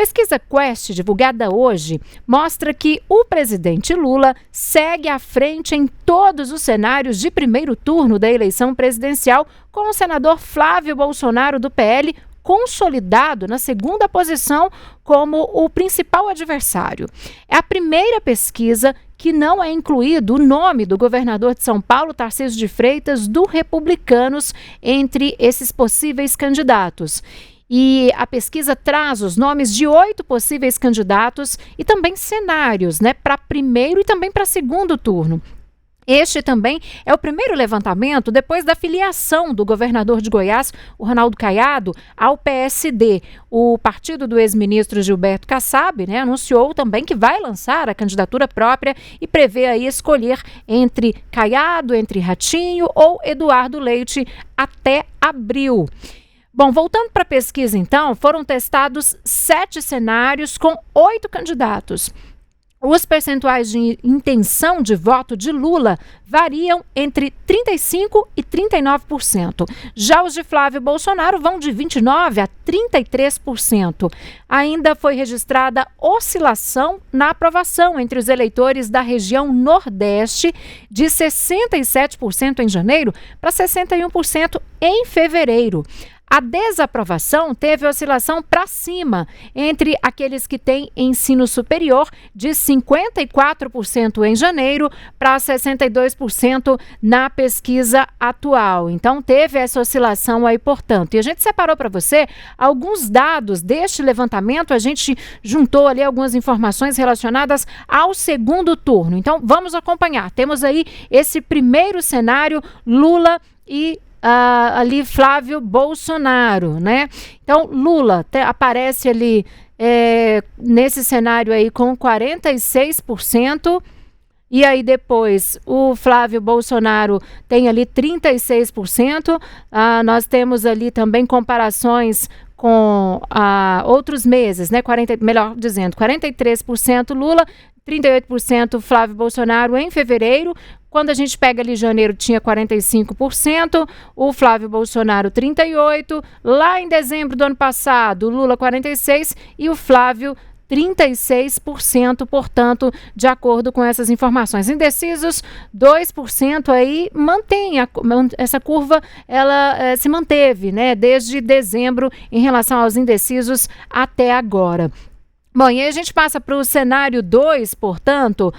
pesquisa Quest, divulgada hoje, mostra que o presidente Lula segue à frente em todos os cenários de primeiro turno da eleição presidencial, com o senador Flávio Bolsonaro, do PL, consolidado na segunda posição como o principal adversário. É a primeira pesquisa que não é incluído o nome do governador de São Paulo, Tarcísio de Freitas, do Republicanos, entre esses possíveis candidatos. E a pesquisa traz os nomes de 8 possíveis candidatos e também cenários, para primeiro e também para segundo turno. Este também é o primeiro levantamento depois da filiação do governador de Goiás, o Ronaldo Caiado, ao PSD. O partido do ex-ministro Gilberto Kassab, anunciou também que vai lançar a candidatura própria e prevê aí escolher entre Caiado, entre Ratinho ou Eduardo Leite até abril. Bom, voltando para a pesquisa então, foram testados 7 cenários com 8 candidatos. Os percentuais de intenção de voto de Lula variam entre 35% e 39%. Já os de Flávio Bolsonaro vão de 29% a 33%. Ainda foi registrada oscilação na aprovação entre os eleitores da região Nordeste, de 67% em janeiro para 61% em fevereiro. A desaprovação teve oscilação para cima entre aqueles que têm ensino superior, de 54% em janeiro para 62% na pesquisa atual. Então, teve essa oscilação aí, portanto. E a gente separou para você alguns dados deste levantamento, a gente juntou ali algumas informações relacionadas ao segundo turno. Então, vamos acompanhar. Temos aí esse primeiro cenário, Lula e ali Flávio Bolsonaro, Então, Lula aparece ali nesse cenário aí com 46%, e aí depois o Flávio Bolsonaro tem ali 36%. Nós temos ali também comparações com outros meses, melhor dizendo, 43% Lula, 38% Flávio Bolsonaro em fevereiro. Quando a gente pega ali janeiro, tinha 45%, o Flávio Bolsonaro 38%, lá em dezembro do ano passado, o Lula 46% e o Flávio 36%, portanto, de acordo com essas informações. Indecisos, 2% aí, mantém essa curva, ela se manteve, desde dezembro em relação aos indecisos até agora. Bom, e aí a gente passa para o cenário 2, portanto,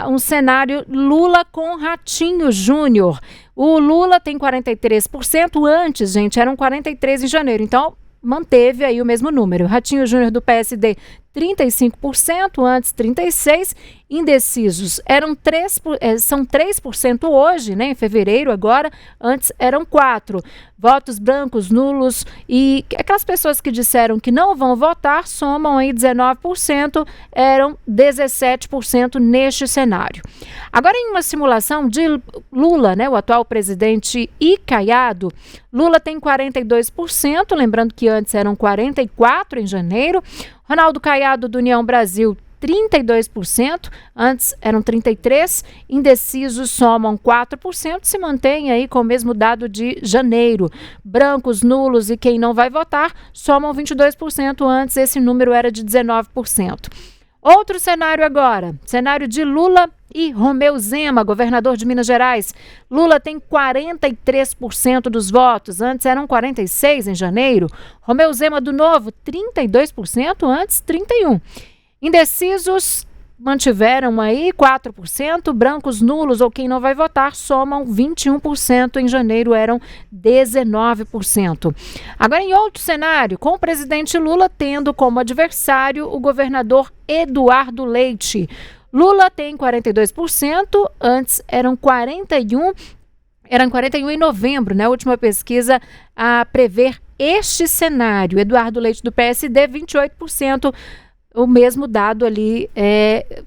um cenário Lula com Ratinho Júnior. O Lula tem 43%, antes, gente, eram 43% em janeiro, então manteve aí o mesmo número. Ratinho Júnior do PSD, 35%, antes 36%, indecisos são 3% hoje, em fevereiro agora, antes eram 4%. Votos brancos, nulos e aquelas pessoas que disseram que não vão votar somam aí 19%, eram 17% neste cenário. Agora, em uma simulação de Lula, o atual presidente, e Caiado, Lula tem 42%, lembrando que antes eram 44% em janeiro. Ronaldo Caiado, do União Brasil, 32%, antes eram 33%, indecisos somam 4%, se mantém aí com o mesmo dado de janeiro. Brancos, nulos e quem não vai votar somam 22%, antes esse número era de 19%. Outro cenário agora, cenário de Lula e Romeu Zema, governador de Minas Gerais. Lula tem 43% dos votos, antes eram 46% em janeiro. Romeu Zema, do Novo, 32%, antes 31%. Indecisos mantiveram aí 4%, brancos, nulos ou quem não vai votar somam 21%, em janeiro eram 19%. Agora, em outro cenário, com o presidente Lula tendo como adversário o governador Eduardo Leite. Lula tem 42%, antes eram 41%, em novembro, a última pesquisa a prever este cenário. Eduardo Leite do PSD, 28%. o mesmo dado ali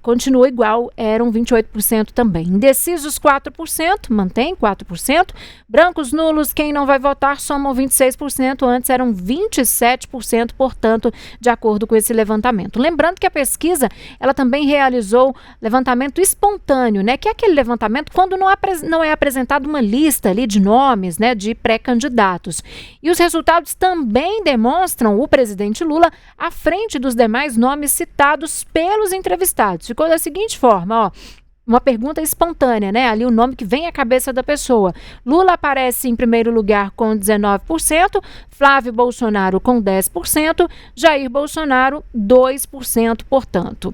continua igual, eram 28% também. Indecisos, 4%, mantém 4%. Brancos, nulos, quem não vai votar, somam 26%, antes eram 27%, portanto, de acordo com esse levantamento. Lembrando que a pesquisa, ela também realizou levantamento espontâneo, né? Que é aquele levantamento quando não é apresentada uma lista ali de nomes, né? De pré-candidatos. E os resultados também demonstram o presidente Lula à frente dos demais nomes citados pelos entrevistados. Ficou da seguinte forma, ó. Uma pergunta espontânea, né? Ali o nome que vem à cabeça da pessoa. Lula aparece em primeiro lugar com 19%, Flávio Bolsonaro com 10%, Jair Bolsonaro 2%, portanto.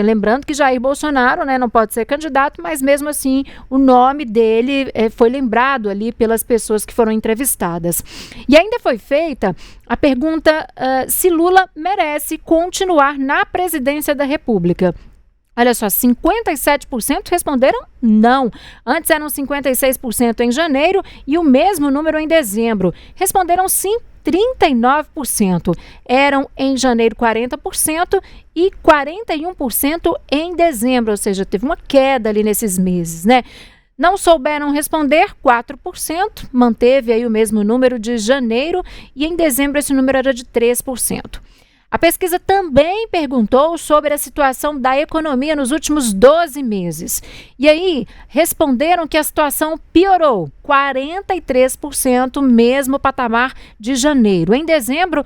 Lembrando que Jair Bolsonaro, né, não pode ser candidato, mas mesmo assim o nome dele foi lembrado ali pelas pessoas que foram entrevistadas. E ainda foi feita a pergunta se Lula merece continuar na presidência da República. Olha só, 57% responderam não. Antes eram 56% em janeiro e o mesmo número em dezembro. Responderam sim 39%. Eram em janeiro 40% e 41% em dezembro, ou seja, teve uma queda ali nesses meses, né? Não souberam responder, 4%, manteve aí o mesmo número de janeiro e em dezembro esse número era de 3%. A pesquisa também perguntou sobre a situação da economia nos últimos 12 meses. E aí, responderam que a situação piorou, 43%, mesmo patamar de janeiro. Em dezembro,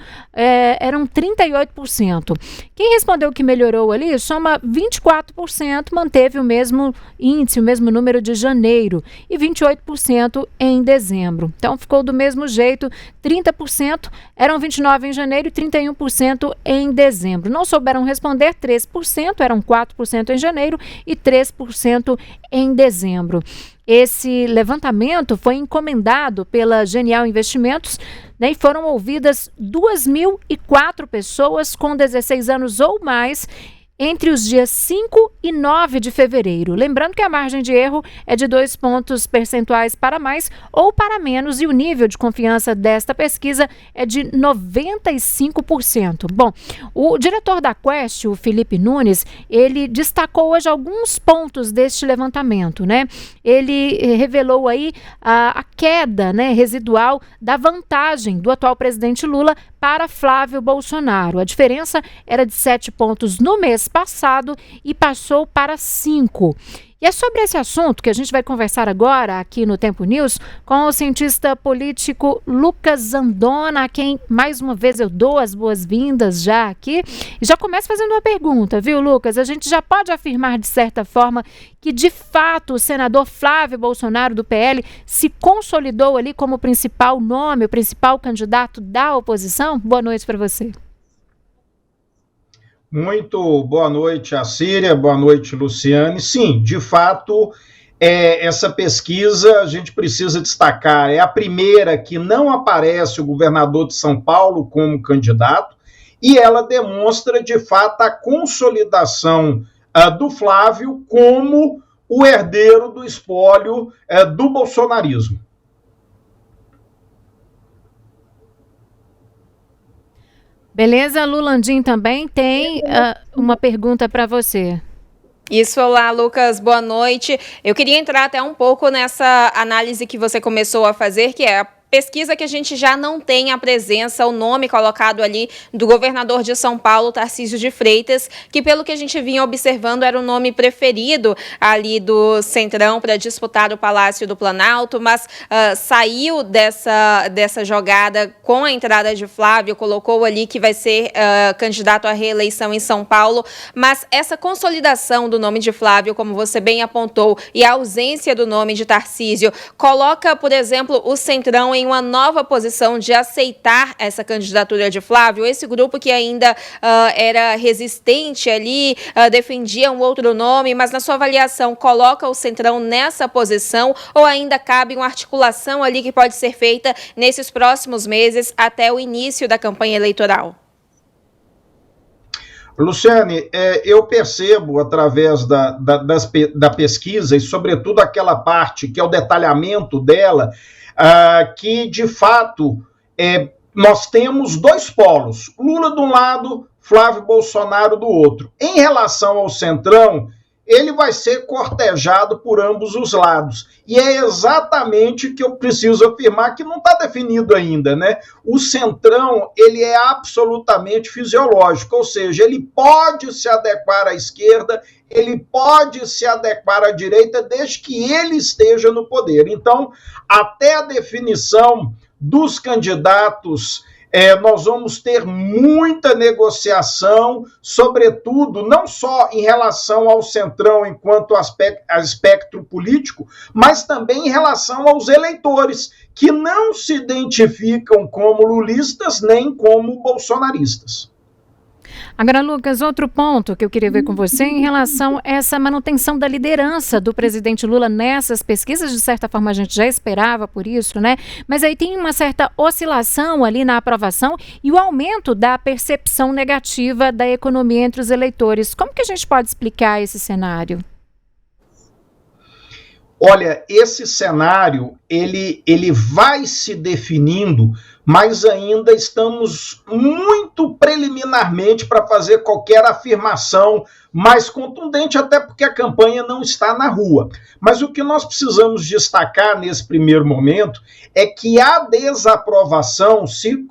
eram 38%. Quem respondeu que melhorou ali, soma 24%, manteve o mesmo índice, o mesmo número de janeiro, e 28% em dezembro. Então, ficou do mesmo jeito, 30%, eram 29% em janeiro e 31% em dezembro. Não souberam responder, 3%, eram 4% em janeiro e 3% em dezembro. Esse levantamento foi encomendado pela Genial Investimentos, né, e foram ouvidas 2.004 pessoas com 16 anos ou mais entre os dias 5 e 9 de fevereiro. Lembrando que a margem de erro é de 2 pontos percentuais para mais ou para menos e o nível de confiança desta pesquisa é de 95%. Bom, o diretor da Quest, o Felipe Nunes, ele destacou hoje alguns pontos deste levantamento, né? Ele revelou aí a queda, né, residual da vantagem do atual presidente Lula para Flávio Bolsonaro. A diferença era de 7 pontos no mês passado e passou para 5. E é sobre esse assunto que a gente vai conversar agora aqui no Tempo News com o cientista político Lucas Zandona, a quem mais uma vez eu dou as boas-vindas já aqui. E já começo fazendo uma pergunta, viu, Lucas? A gente já pode afirmar de certa forma que de fato o senador Flávio Bolsonaro do PL se consolidou ali como o principal nome, o principal candidato da oposição? Boa noite para você. Muito boa noite, Assíria, boa noite, Luciane. Sim, de fato, essa pesquisa a gente precisa destacar, é a primeira que não aparece o governador de São Paulo como candidato, e ela demonstra, de fato, a consolidação do Flávio como o herdeiro do espólio do bolsonarismo. Beleza, Lulandim também tem uma pergunta para você. Isso, olá, Lucas, boa noite. Eu queria entrar até um pouco nessa análise que você começou a fazer, que é a pesquisa que a gente já não tem a presença, o nome colocado ali do governador de São Paulo, Tarcísio de Freitas, que pelo que a gente vinha observando era o nome preferido ali do Centrão para disputar o Palácio do Planalto, mas saiu dessa jogada com a entrada de Flávio, colocou ali que vai ser candidato à reeleição em São Paulo, mas essa consolidação do nome de Flávio, como você bem apontou, e a ausência do nome de Tarcísio, coloca, por exemplo, o Centrão em uma nova posição de aceitar essa candidatura de Flávio. Esse grupo que ainda era resistente ali, defendia um outro nome, mas na sua avaliação coloca o Centrão nessa posição ou ainda cabe uma articulação ali que pode ser feita nesses próximos meses até o início da campanha eleitoral? Luciane, eu percebo através da pesquisa e sobretudo aquela parte que é o detalhamento dela, que, de fato, nós temos dois polos. Lula de um lado, Flávio Bolsonaro do outro. Em relação ao Centrão, ele vai ser cortejado por ambos os lados. E é exatamente o que eu preciso afirmar, que não está definido ainda, né? O Centrão, ele é absolutamente fisiológico, ou seja, ele pode se adequar à esquerda, ele pode se adequar à direita, desde que ele esteja no poder. Então, até a definição dos candidatos, nós vamos ter muita negociação, sobretudo, não só em relação ao Centrão enquanto aspecto político, mas também em relação aos eleitores, que não se identificam como lulistas nem como bolsonaristas. Agora, Lucas, outro ponto que eu queria ver com você em relação a essa manutenção da liderança do presidente Lula nessas pesquisas. De certa forma, a gente já esperava por isso, né? Mas aí tem uma certa oscilação ali na aprovação e o aumento da percepção negativa da economia entre os eleitores. Como que a gente pode explicar esse cenário? Olha, esse cenário, ele vai se definindo, mas ainda estamos muito preliminarmente para fazer qualquer afirmação mais contundente, até porque a campanha não está na rua. Mas o que nós precisamos destacar nesse primeiro momento é que a desaprovação, se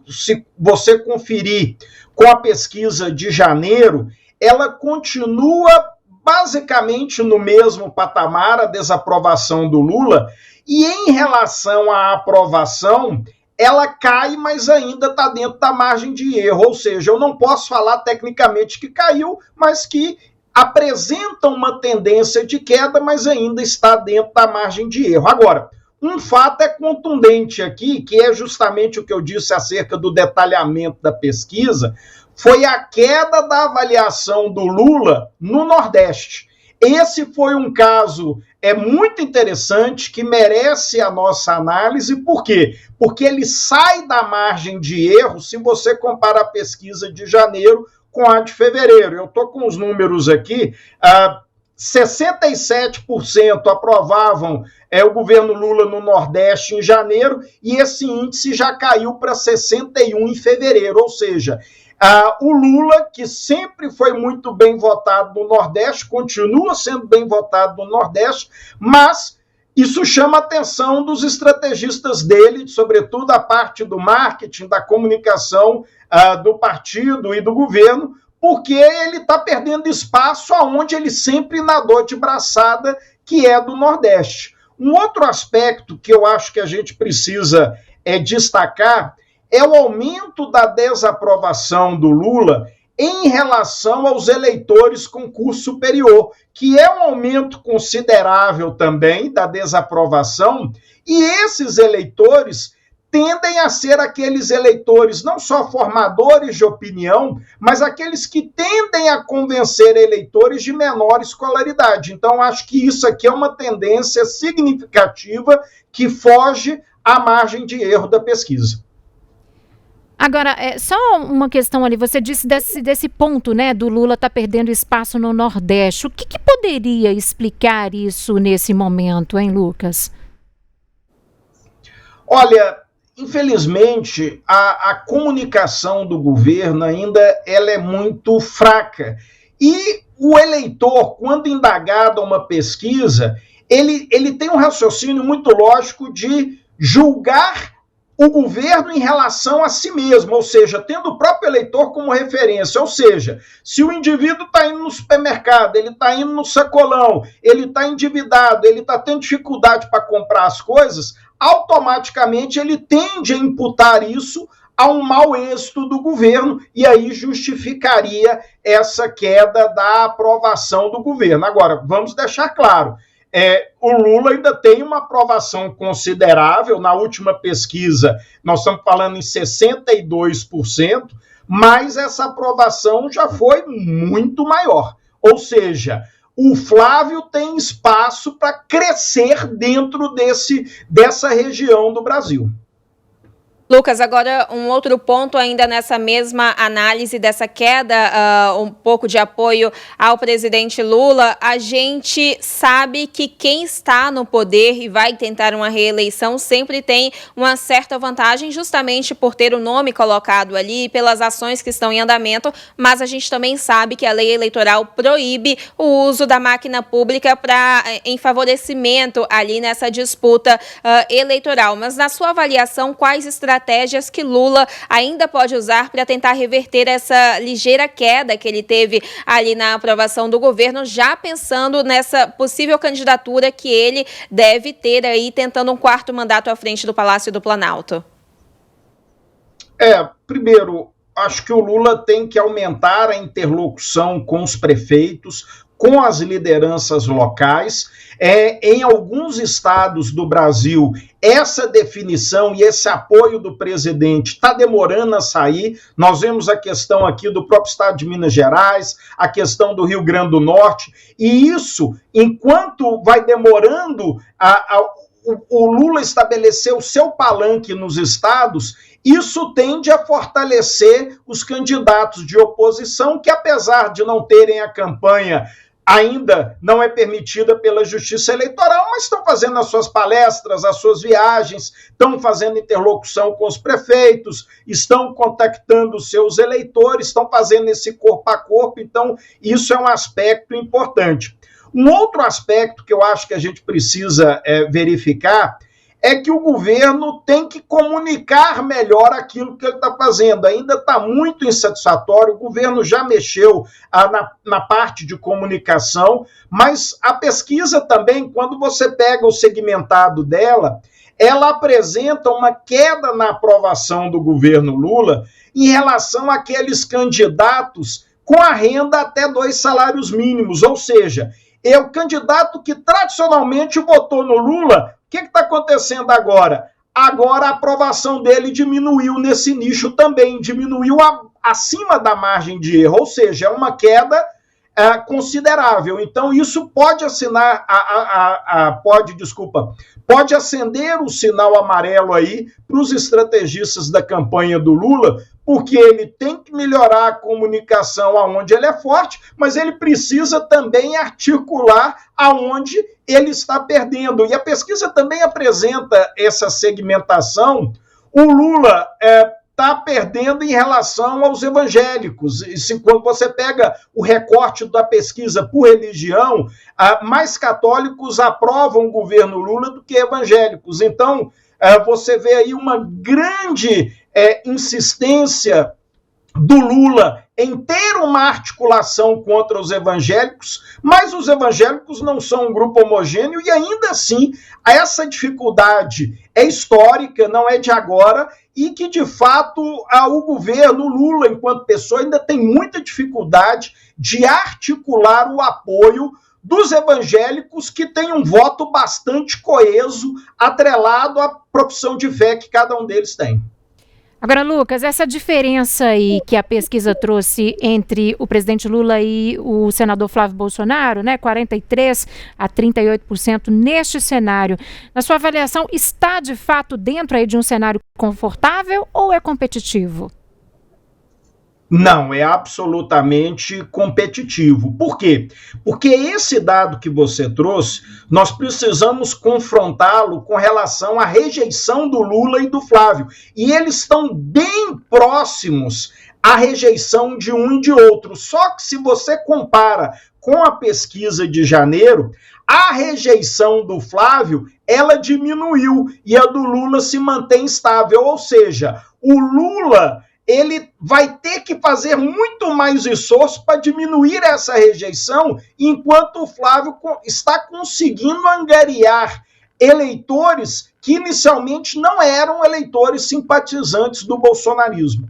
você conferir com a pesquisa de janeiro, ela continua basicamente no mesmo patamar, a desaprovação do Lula, e em relação à aprovação, ela cai, mas ainda está dentro da margem de erro, ou seja, eu não posso falar tecnicamente que caiu, mas que apresenta uma tendência de queda, mas ainda está dentro da margem de erro. Agora, um fato é contundente aqui, que é justamente o que eu disse acerca do detalhamento da pesquisa, foi a queda da avaliação do Lula no Nordeste. Esse foi um caso muito interessante, que merece a nossa análise. Por quê? Porque ele sai da margem de erro se você compara a pesquisa de janeiro com a de fevereiro. Eu estou com os números aqui, 67% aprovavam o governo Lula no Nordeste em janeiro, e esse índice já caiu para 61% em fevereiro, ou seja, o Lula, que sempre foi muito bem votado no Nordeste, continua sendo bem votado no Nordeste, mas isso chama a atenção dos estrategistas dele, sobretudo a parte do marketing, da comunicação do partido e do governo, porque ele está perdendo espaço aonde ele sempre nadou de braçada, que é do Nordeste. Um outro aspecto que eu acho que a gente precisa destacar é o aumento da desaprovação do Lula em relação aos eleitores com curso superior, que é um aumento considerável também da desaprovação, e esses eleitores tendem a ser aqueles eleitores não só formadores de opinião, mas aqueles que tendem a convencer eleitores de menor escolaridade. Então, acho que isso aqui é uma tendência significativa que foge à margem de erro da pesquisa. Agora, só uma questão ali, você disse desse ponto, né, do Lula estar perdendo espaço no Nordeste. O que poderia explicar isso nesse momento, hein, Lucas? Olha, infelizmente, a comunicação do governo ainda ela é muito fraca. E o eleitor, quando indagado a uma pesquisa, ele tem um raciocínio muito lógico de julgar o governo em relação a si mesmo, ou seja, tendo o próprio eleitor como referência. Ou seja, se o indivíduo está indo no supermercado, ele está indo no sacolão, ele está endividado, ele está tendo dificuldade para comprar as coisas, automaticamente ele tende a imputar isso a um mau êxito do governo, e aí justificaria essa queda da aprovação do governo. Agora, vamos deixar claro, o Lula ainda tem uma aprovação considerável. Na última pesquisa, nós estamos falando em 62%, mas essa aprovação já foi muito maior. Ou seja, o Flávio tem espaço para crescer dentro dessa região do Brasil. Lucas, agora um outro ponto ainda nessa mesma análise dessa queda, um pouco de apoio ao presidente Lula. A gente sabe que quem está no poder e vai tentar uma reeleição sempre tem uma certa vantagem justamente por ter o nome colocado ali, pelas ações que estão em andamento, mas a gente também sabe que a lei eleitoral proíbe o uso da máquina pública em favorecimento ali nessa disputa eleitoral. Mas na sua avaliação, quais estratégias que Lula ainda pode usar para tentar reverter essa ligeira queda que ele teve ali na aprovação do governo, já pensando nessa possível candidatura que ele deve ter aí, tentando um 4º mandato à frente do Palácio do Planalto? Primeiro, acho que o Lula tem que aumentar a interlocução com os prefeitos, com as lideranças locais. Em alguns estados do Brasil, essa definição e esse apoio do presidente está demorando a sair. Nós vemos a questão aqui do próprio estado de Minas Gerais, a questão do Rio Grande do Norte, e isso, enquanto vai demorando o Lula estabelecer o seu palanque nos estados, isso tende a fortalecer os candidatos de oposição, que apesar de não terem a campanha ainda não é permitida pela Justiça Eleitoral, mas estão fazendo as suas palestras, as suas viagens, estão fazendo interlocução com os prefeitos, estão contactando os seus eleitores, estão fazendo esse corpo a corpo, então isso é um aspecto importante. Um outro aspecto que eu acho que a gente precisa verificar é que o governo tem que comunicar melhor aquilo que ele está fazendo. Ainda está muito insatisfatório, o governo já mexeu na parte de comunicação, mas a pesquisa também, quando você pega o segmentado dela, ela apresenta uma queda na aprovação do governo Lula em relação àqueles candidatos com a renda até 2 salários mínimos, ou seja, é o candidato que tradicionalmente votou no Lula. O que está acontecendo agora? Agora a aprovação dele diminuiu nesse nicho também, diminuiu acima da margem de erro, ou seja, é uma queda considerável. Então isso pode pode acender o sinal amarelo aí para os estrategistas da campanha do Lula, porque ele tem que melhorar a comunicação aonde ele é forte, mas ele precisa também articular aonde ele está perdendo. E a pesquisa também apresenta essa segmentação. O Lula está perdendo em relação aos evangélicos. Quando você pega o recorte da pesquisa por religião, mais católicos aprovam o governo Lula do que evangélicos. Então, você vê aí uma grande insistência do Lula em ter uma articulação contra os evangélicos, mas os evangélicos não são um grupo homogêneo e ainda assim essa dificuldade é histórica, não é de agora, e que de fato o governo Lula, enquanto pessoa, ainda tem muita dificuldade de articular o apoio dos evangélicos, que têm um voto bastante coeso, atrelado à profissão de fé que cada um deles tem. Agora, Lucas, essa diferença aí que a pesquisa trouxe entre o presidente Lula e o senador Flávio Bolsonaro, né, 43% a 38% neste cenário, na sua avaliação, está de fato dentro aí de um cenário confortável ou é competitivo? Não, é absolutamente competitivo. Por quê? Porque esse dado que você trouxe, nós precisamos confrontá-lo com relação à rejeição do Lula e do Flávio. E eles estão bem próximos à rejeição de um e de outro. Só que se você compara com a pesquisa de janeiro, a rejeição do Flávio, ela diminuiu e a do Lula se mantém estável. Ou seja, o Lula, ele vai ter que fazer muito mais esforço para diminuir essa rejeição, enquanto o Flávio está conseguindo angariar eleitores que inicialmente não eram eleitores simpatizantes do bolsonarismo.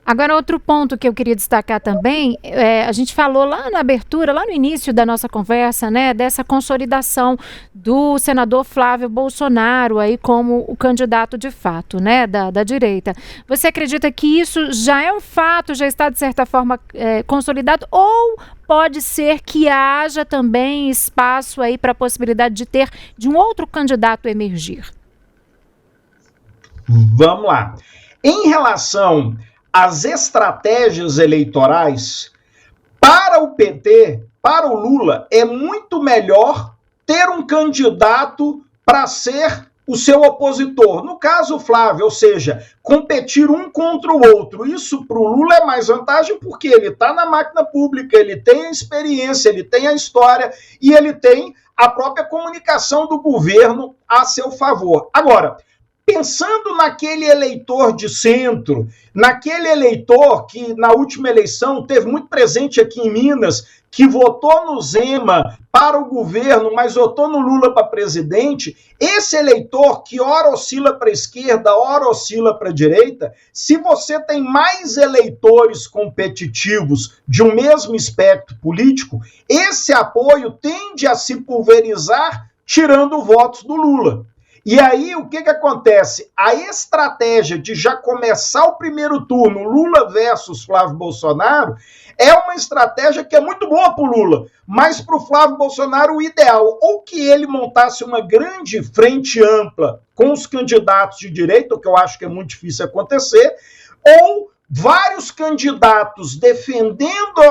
Agora, outro ponto que eu queria destacar também, a gente falou lá na abertura, lá no início da nossa conversa, né, dessa consolidação do senador Flávio Bolsonaro aí como o candidato de fato, né, da direita. Você acredita que isso já é um fato, já está de certa forma consolidado, ou pode ser que haja também espaço aí para a possibilidade de um outro candidato emergir? Vamos lá. Em relação às estratégias eleitorais, para o PT, para o Lula, é muito melhor ter um candidato para ser o seu opositor. No caso, o Flávio, ou seja, competir um contra o outro. Isso para o Lula é mais vantagem porque ele está na máquina pública, ele tem a experiência, ele tem a história e ele tem a própria comunicação do governo a seu favor. Agora, pensando naquele eleitor de centro, naquele eleitor que na última eleição teve muito presente aqui em Minas, que votou no Zema para o governo, mas votou no Lula para presidente, esse eleitor que ora oscila para a esquerda, ora oscila para a direita, se você tem mais eleitores competitivos de um mesmo espectro político, esse apoio tende a se pulverizar, tirando votos do Lula. E aí, o que acontece? A estratégia de já começar o primeiro turno, Lula versus Flávio Bolsonaro, é uma estratégia que é muito boa para o Lula, mas para o Flávio Bolsonaro o ideal, ou que ele montasse uma grande frente ampla com os candidatos de direita, o que eu acho que é muito difícil acontecer, ou vários candidatos defendendo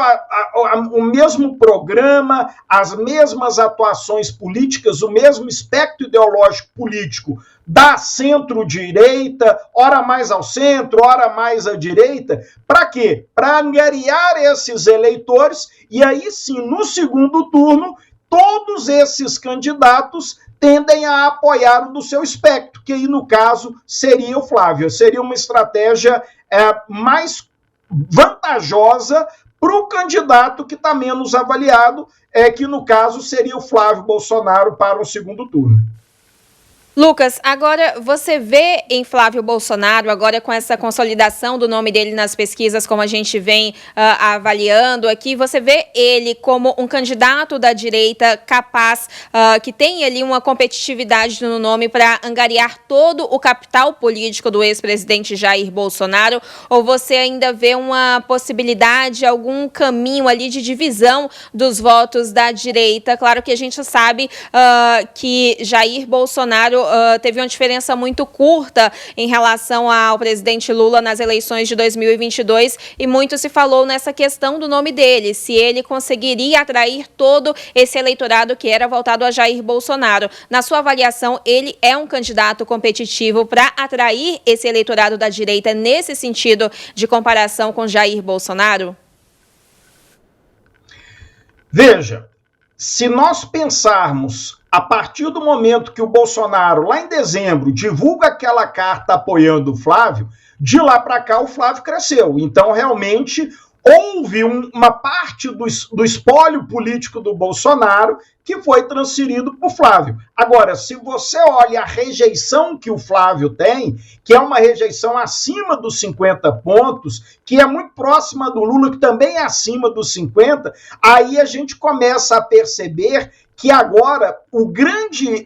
o mesmo programa, as mesmas atuações políticas, o mesmo espectro ideológico político da centro-direita, ora mais ao centro, ora mais à direita. Para quê? Para angariar esses eleitores e aí sim, no segundo turno, todos esses candidatos tendem a apoiar o do seu espectro, que aí no caso seria o Flávio. Seria uma estratégia mais vantajosa para o candidato que está menos avaliado, que no caso seria o Flávio Bolsonaro para o segundo turno. Lucas, agora você vê em Flávio Bolsonaro, agora com essa consolidação do nome dele nas pesquisas, como a gente vem avaliando aqui, você vê ele como um candidato da direita capaz, que tem ali uma competitividade no nome para angariar todo o capital político do ex-presidente Jair Bolsonaro, ou você ainda vê uma possibilidade, algum caminho ali de divisão dos votos da direita? Claro que a gente sabe que Jair Bolsonaro teve uma diferença muito curta em relação ao presidente Lula nas eleições de 2022 e muito se falou nessa questão do nome dele, se ele conseguiria atrair todo esse eleitorado que era voltado a Jair Bolsonaro. Na sua avaliação, ele é um candidato competitivo para atrair esse eleitorado da direita nesse sentido de comparação com Jair Bolsonaro? Veja, se nós pensarmos a partir do momento que o Bolsonaro, lá em dezembro, divulga aquela carta apoiando o Flávio, de lá para cá o Flávio cresceu. Então, realmente, houve uma parte do espólio político do Bolsonaro que foi transferido para o Flávio. Agora, se você olha a rejeição que o Flávio tem, que é uma rejeição acima dos 50 pontos, que é muito próxima do Lula, que também é acima dos 50, aí a gente começa a perceber que agora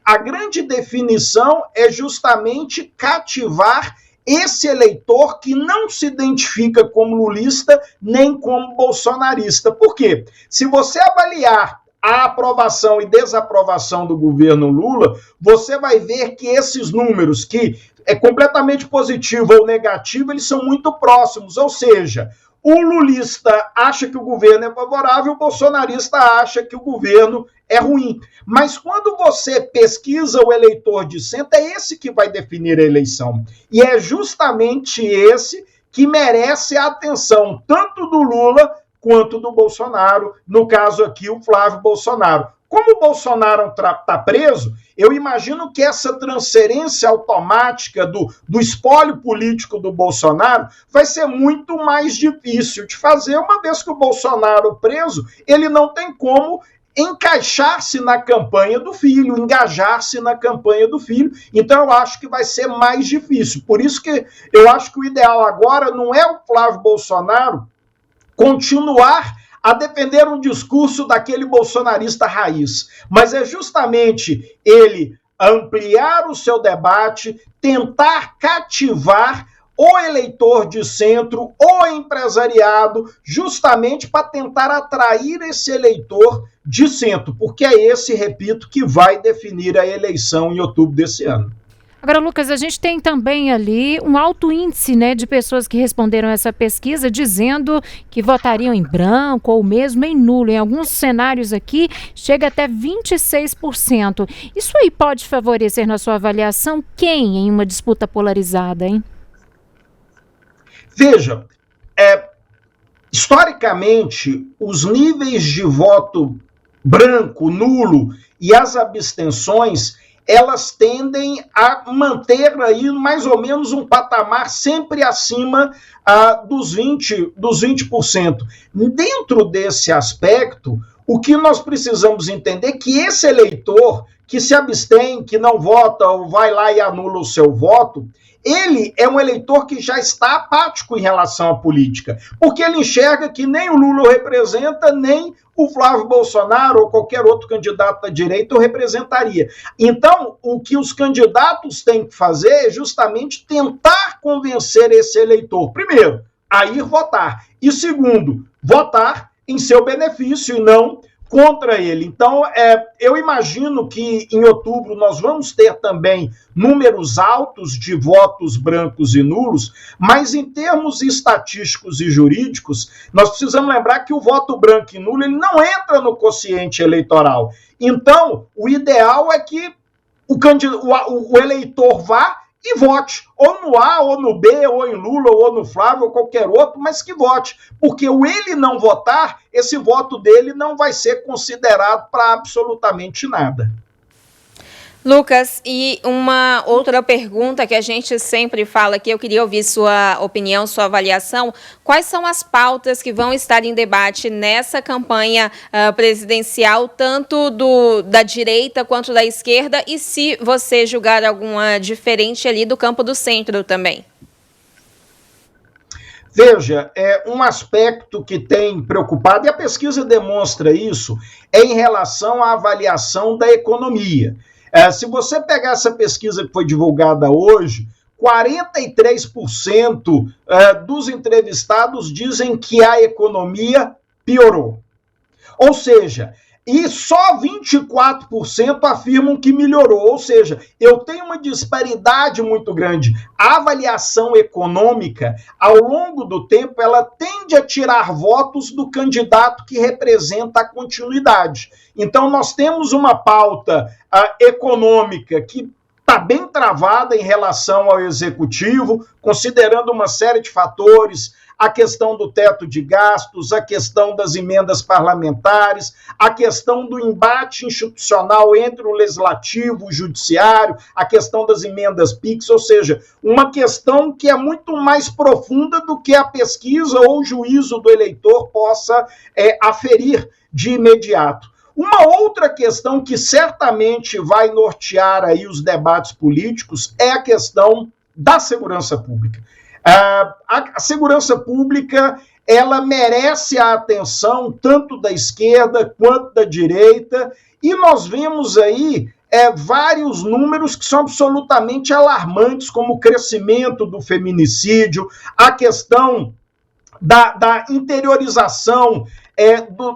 a grande definição é justamente cativar esse eleitor que não se identifica como lulista nem como bolsonarista. Por quê? Se você avaliar a aprovação e desaprovação do governo Lula, você vai ver que esses números, que é completamente positivo ou negativo, eles são muito próximos, ou seja, o lulista acha que o governo é favorável, o bolsonarista acha que o governo é ruim. Mas quando você pesquisa o eleitor de centro, é esse que vai definir a eleição. E é justamente esse que merece a atenção, tanto do Lula quanto do Bolsonaro, no caso aqui o Flávio Bolsonaro. Como o Bolsonaro está preso, eu imagino que essa transferência automática do espólio político do Bolsonaro vai ser muito mais difícil de fazer, uma vez que o Bolsonaro preso, ele não tem como encaixar-se na campanha do filho, engajar-se na campanha do filho. Então eu acho que vai ser mais difícil. Por isso que eu acho que o ideal agora não é o Flávio Bolsonaro continuar a defender um discurso daquele bolsonarista raiz, mas é justamente ele ampliar o seu debate, tentar cativar o eleitor de centro, o empresariado, justamente para tentar atrair esse eleitor de centro, porque é esse, repito, que vai definir a eleição em outubro desse ano. Agora, Lucas, a gente tem também ali um alto índice, né, de pessoas que responderam essa pesquisa dizendo que votariam em branco ou mesmo em nulo. Em alguns cenários aqui, chega até 26%. Isso aí pode favorecer, na sua avaliação, quem em uma disputa polarizada, hein? Veja, historicamente, os níveis de voto branco, nulo e as abstenções, elas tendem a manter aí mais ou menos um patamar sempre acima dos 20%. Dentro desse aspecto, o que nós precisamos entender é que esse eleitor que se abstém, que não vota ou vai lá e anula o seu voto, ele é um eleitor que já está apático em relação à política, porque ele enxerga que nem o Lula o representa, nem o Flávio Bolsonaro ou qualquer outro candidato da direita o representaria. Então, o que os candidatos têm que fazer é justamente tentar convencer esse eleitor, primeiro, a ir votar, e segundo, votar em seu benefício e não contra ele. Então, eu imagino que em outubro nós vamos ter também números altos de votos brancos e nulos, mas em termos estatísticos e jurídicos, nós precisamos lembrar que o voto branco e nulo ele não entra no quociente eleitoral. Então, o ideal é que o eleitor vá e vote, ou no A, ou no B, ou em Lula, ou no Flávio, ou qualquer outro, mas que vote, porque o ele não votar, esse voto dele não vai ser considerado para absolutamente nada. Lucas, e uma outra pergunta que a gente sempre fala aqui, eu queria ouvir sua opinião, sua avaliação. Quais são as pautas que vão estar em debate nessa campanha presidencial, tanto da direita quanto da esquerda, e se você julgar alguma diferente ali do campo do centro também? Veja, um aspecto que tem preocupado, e a pesquisa demonstra isso, é em relação à avaliação da economia. Se você pegar essa pesquisa que foi divulgada hoje, 43% dos entrevistados dizem que a economia piorou. Ou seja, e só 24% afirmam que melhorou. Ou seja, eu tenho uma disparidade muito grande. A avaliação econômica, ao longo do tempo, ela tende a tirar votos do candidato que representa a continuidade. Então, nós temos uma pauta econômica que está bem travada em relação ao executivo, considerando uma série de fatores, a questão do teto de gastos, a questão das emendas parlamentares, a questão do embate institucional entre o legislativo e o judiciário, a questão das emendas PIX, ou seja, uma questão que é muito mais profunda do que a pesquisa ou o juízo do eleitor possa aferir de imediato. Uma outra questão que certamente vai nortear aí os debates políticos é a questão da segurança pública. A segurança pública, ela merece a atenção tanto da esquerda quanto da direita, e nós vemos aí vários números que são absolutamente alarmantes, como o crescimento do feminicídio, a questão da interiorização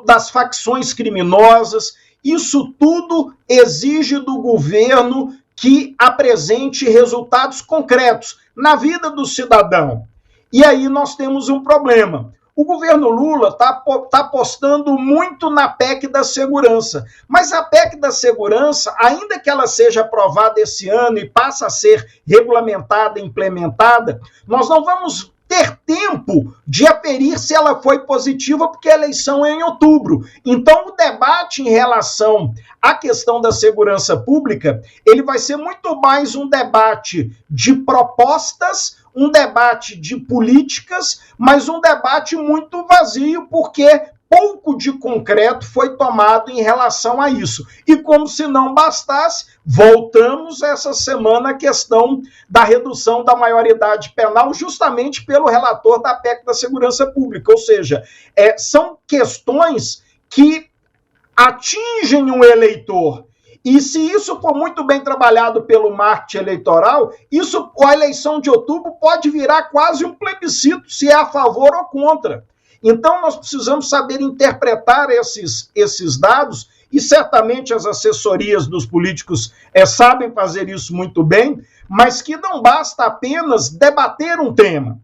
das facções criminosas. Isso tudo exige do governo que apresente resultados concretos na vida do cidadão. E aí nós temos um problema. O governo Lula está apostando muito na PEC da segurança, mas a PEC da segurança, ainda que ela seja aprovada esse ano e passe a ser regulamentada e implementada, nós não vamos ter tempo de aferir se ela foi positiva, porque a eleição é em outubro. Então, o debate em relação à questão da segurança pública, ele vai ser muito mais um debate de propostas, um debate de políticas, mas um debate muito vazio, porque pouco de concreto foi tomado em relação a isso. E como se não bastasse, voltamos essa semana à questão da redução da maioridade penal, justamente pelo relator da PEC da Segurança Pública. Ou seja, são questões que atingem um eleitor. E se isso for muito bem trabalhado pelo marketing eleitoral, a eleição de outubro pode virar quase um plebiscito, se é a favor ou contra. Então, nós precisamos saber interpretar esses dados e certamente as assessorias dos políticos sabem fazer isso muito bem, mas que não basta apenas debater um tema.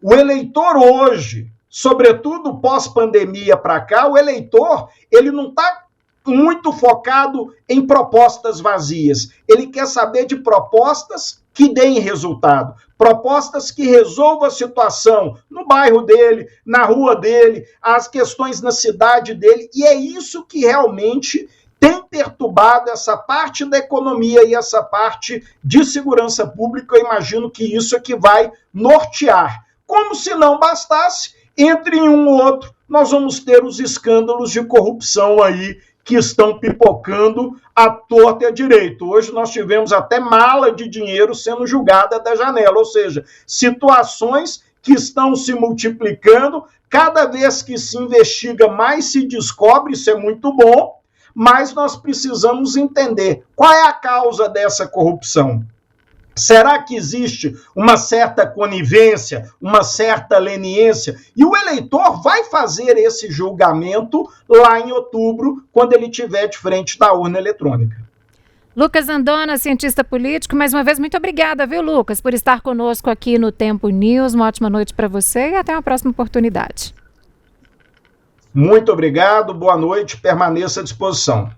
O eleitor hoje, sobretudo pós-pandemia para cá, o eleitor ele não está muito focado em propostas vazias. Ele quer saber de propostas que deem resultado, propostas que resolvam a situação no bairro dele, na rua dele, as questões na cidade dele, e é isso que realmente tem perturbado essa parte da economia e essa parte de segurança pública. Eu imagino que isso é que vai nortear. Como se não bastasse, entre um ou outro, nós vamos ter os escândalos de corrupção aí que estão pipocando à torta e à direita. Hoje nós tivemos até mala de dinheiro sendo julgada da janela, ou seja, situações que estão se multiplicando, cada vez que se investiga mais se descobre, isso é muito bom, mas nós precisamos entender qual é a causa dessa corrupção. Será que existe uma certa conivência, uma certa leniência? E o eleitor vai fazer esse julgamento lá em outubro, quando ele estiver de frente da urna eletrônica. Lucas Andona, cientista político, mais uma vez, muito obrigada, viu, Lucas, por estar conosco aqui no Tempo News. Uma ótima noite para você e até uma próxima oportunidade. Muito obrigado, boa noite, permaneça à disposição.